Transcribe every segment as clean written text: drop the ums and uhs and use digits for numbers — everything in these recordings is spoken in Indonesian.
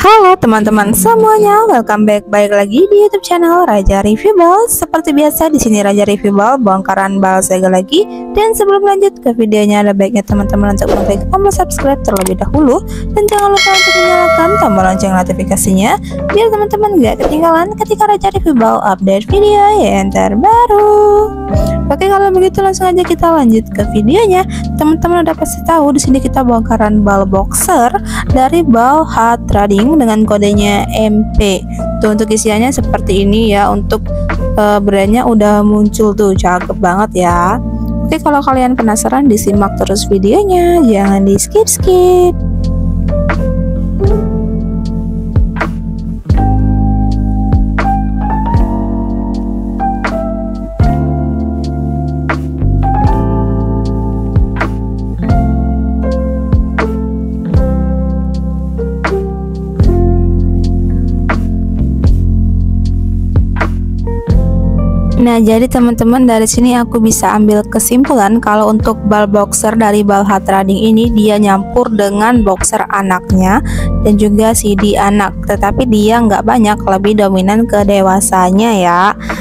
Halo teman-teman semuanya, welcome back lagi di YouTube channel Raja Review Ball. Seperti biasa di sini Raja Review Ball bongkaran ball Sega lagi. Dan sebelum lanjut ke videonya, ada baiknya teman-teman untuk mengklik tombol subscribe terlebih dahulu dan jangan lupa untuk menyalakan tombol lonceng notifikasinya biar teman-teman gak ketinggalan ketika Raja Review Ball update video yang terbaru. Oke, kalau begitu langsung aja kita lanjut ke videonya. Teman-teman udah pasti tahu di sini kita bongkaran ball boxer dari Ball Hard Trading dengan kodenya MP. Tuh untuk isiannya seperti ini ya. Untuk brandnya udah muncul tuh, cakep banget ya. Oke, kalau kalian penasaran disimak terus videonya, jangan di skip. Nah, jadi teman-teman dari sini aku bisa ambil kesimpulan kalau untuk ball boxer dari Ball Hard Trading ini dia nyampur dengan boxer anaknya dan juga CD anak, tetapi dia nggak banyak, lebih dominan ke dewasanya ya.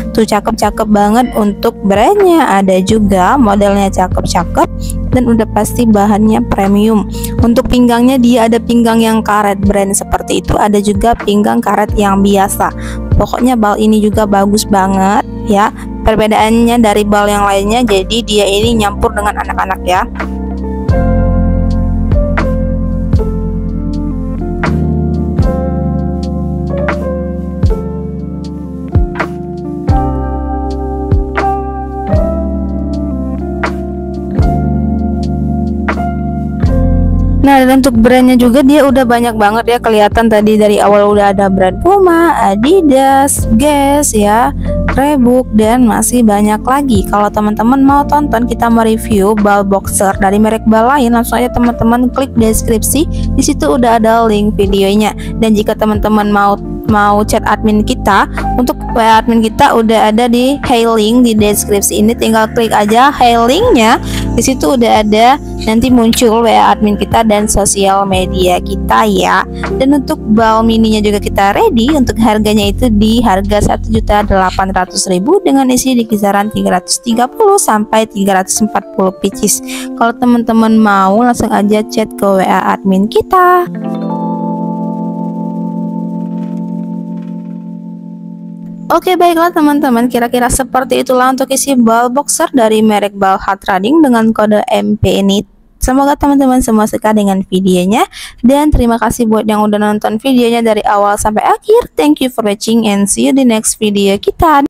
Tuh cakep-cakep banget untuk brandnya, ada juga modelnya cakep-cakep dan udah pasti bahannya premium. Untuk pinggangnya dia ada pinggang yang karet brand seperti itu, ada juga pinggang karet yang biasa. Pokoknya bal ini juga bagus banget ya. Perbedaannya dari bal yang lainnya, jadi dia ini nyampur dengan anak-anak ya. Nah, dan untuk brandnya juga dia udah banyak banget ya, kelihatan tadi dari awal udah ada brand Puma, Adidas, Guess ya, Reebok, dan masih banyak lagi. Kalau teman-teman mau tonton kita mereview ball boxer dari merek ball lain, langsung aja teman-teman klik deskripsi, di situ udah ada link videonya. Dan jika teman-teman mau chat admin kita, untuk WA admin kita udah ada di link di deskripsi ini, tinggal klik aja linknya. Di situ udah ada, nanti muncul WA admin kita dan sosial media kita ya. Dan untuk ball mininya juga kita ready. Untuk harganya itu di harga 1.800.000 dengan isi di kisaran 330 sampai 340 pieces. Kalau teman-teman mau langsung aja chat ke WA admin kita. Oke, baiklah teman-teman, kira-kira seperti itulah untuk isi ball boxer dari merek Ball Hard Trading dengan kode MP ini. Semoga teman-teman semua suka dengan videonya, dan terima kasih buat yang udah nonton videonya dari awal sampai akhir. Thank you for watching and see you di next video kita.